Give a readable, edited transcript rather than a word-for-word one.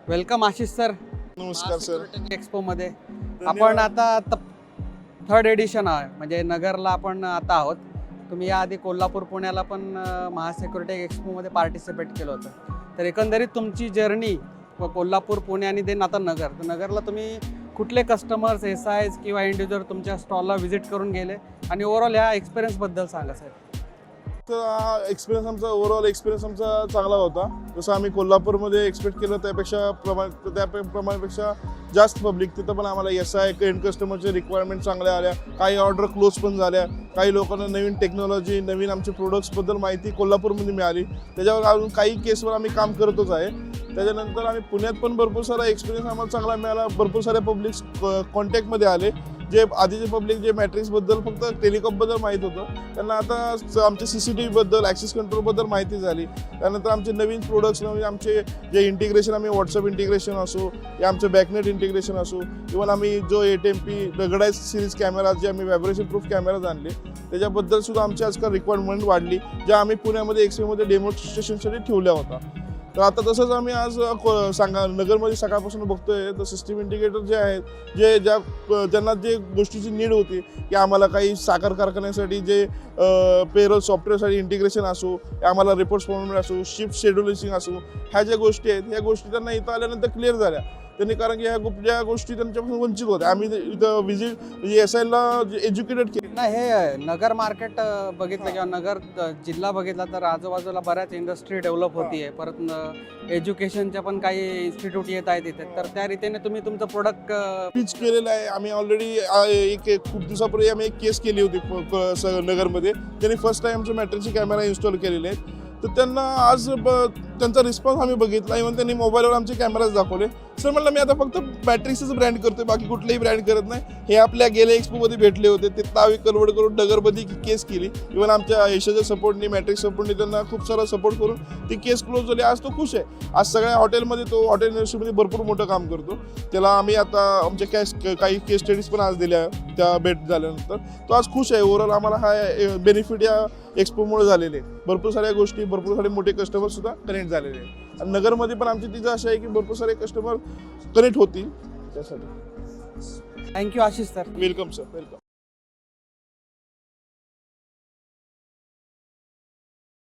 Welcome Ashish sir. नमस्कार sir. Expo मध्ये आपण आता थर्ड एडिशन आहे, म्हणजे नगरला आपण आता आहोत. तुम्ही याआधी कोल्हापूर पुण्याला पण महासिक्युरिटी एक्सपो मध्ये पार्टिसिपेट केलं होतं. तर एकंदरीत तुमची जर्नी कोल्हापूर पुणे आणि देन आता नगर, तर नगरला तुम्ही कुठले कस्टमर्स SIs किंवा इंडिव्हिज्युअल तुमच्या स्टॉलला व्हिजिट करून गेले आणि ओव्हरऑल ह्या एक्सपिरियन्सबद्दल सांगा सर. तर हा एक्सपिरियन्स आमचा ओव्हरऑल एक्सपिरियन्स आमचा चांगला होता. जसं आम्ही कोल्हापूरमध्ये एक्सपेक्ट केलं त्याप्रमाणेपेक्षा जास्त पब्लिक तिथं पण आम्हाला SI एंड कस्टमरचे रिक्वायरमेंट चांगल्या आल्या. काही ऑर्डर क्लोज पण झाल्या. काही लोकांना नवीन टेक्नॉलॉजी नवीन आमचे प्रोडक्ट्सबद्दल माहिती कोल्हापूरमध्ये मिळाली. त्याच्यावर अजून काही केसवर आम्ही काम करतच आहे. त्याच्यानंतर आम्ही पुण्यात पण भरपूर सारा एक्सपिरियन्स आम्हाला चांगला मिळाला. भरपूर सारे पब्लिक कॉन्टॅक्टमध्ये आले. जे आधीचे पब्लिक जे मॅट्रिक्सबद्दल फक्त टेलिकॉमबद्दल माहीत होतं, त्यांना आता आमच्या CCTVबद्दल ॲक्सेस कंट्रोलबद्दल माहिती झाली. त्यानंतर आमचे नवीन प्रोडक्ट्स नवीन आमचे जे इंटिग्रेशन आम्ही व्हॉट्सअप इंटिग्रेशन असो या आमचं बॅकनेट इंटिग्रेशन असो, इव्हन आम्ही जो 8MP दगडाईज सिरीज कॅमेरा जे आम्ही व्हायब्रेशन प्रूफ कॅमेराज आणले त्याच्याबद्दल सुद्धा आमची आजकाल रिक्वायरमेंट वाढली, ज्या आम्ही पुण्यामध्ये एक्सपोमध्ये डेमॉन्स्ट्रेशनसाठी ठेवल्या होत्या. तर आता तसंच आम्ही आज नगरमध्ये सकाळपासून बघतोय तर सिस्टीम इंटिग्रेटर जे आहेत ज्यांना जे गोष्टीची नीड होती की आम्हाला काही साखर कारखान्यासाठी जे पेरोल सॉफ्टवेअरसाठी इंटिग्रेशन असो, आम्हाला रिपोर्ट्स फॉर्मेट असो, शिफ्ट शेड्युलिंग असो, ह्या ज्या गोष्टी आहेत ह्या गोष्टी त्यांना इथं आल्यानंतर क्लिअर झाल्या. त्यांनी कारण की ह्या गोष्टी त्यांच्यापासून वंचित होत्या. आम्ही इथं व्हिजिट म्हणजे SIला एज्युकेटेड केलं. नाही, हे नगर मार्केट बघितलं किंवा नगर जिल्हा बघितला तर आजूबाजूला बऱ्याच इंडस्ट्री डेव्हलप होतीये. परत एज्युकेशनच्या पण काही इन्स्टिट्यूट येत आहेत तिथे. तर त्या रीतीने तुम्ही तुमचं प्रोडक्ट पिच केलेलं आहे. आम्ही ऑलरेडी खूप दिवसापूर्वी आम्ही एक केस केली होती नगरमध्ये. त्यांनी फर्स्ट टाइम आमचे मॅट्रिक्सचे कॅमेरा इन्स्टॉल केलेले आहेत. तर त्यांना आज त्यांचा रिस्पॉन्स आम्ही बघितला. इव्हन त्यांनी मोबाईलवर आमचे कॅमेराज दाखवले. सर म्हटलं मी आता फक्त बॅटरीचंच ब्रँड करतोय, बाकी कुठलेही ब्रँड करत नाही. हे आपल्या गेल्या एक्सपोमध्ये भेटले होते. तिथं आम्ही कन्वर्ट करून नगरमध्ये केस केली. इव्हन आमच्या यशाच्या सपोर्टनी मॅट्रिक्स सपोर्टनी त्यांना खूप सारा सपोर्ट करून ती केस क्लोज झाली. आज तो खुश आहे. आज सगळ्या हॉटेलमध्ये तो हॉटेल इंडस्ट्रीमध्ये भरपूर मोठं काम करतो. त्याला आम्ही आता आमच्या काही केस स्टडीज पण आज दिल्या त्या भेट झाल्यानंतर. तो आज खुश आहे. ओव्हरऑल आम्हाला हा बेनिफिट या एक्सपोमुळे झालेले. भरपूर साऱ्या गोष्टी भरपूर सारे मोठे कस्टमर सुद्धा कनेक्ट झालेले आहेत. आणि नगरमध्ये पण आमची तिचं असं आहे की भरपूर सारे कस्टमर कनेक्ट होतील त्यासाठी. Thank you Ashish sir. Welcome sir. Welcome.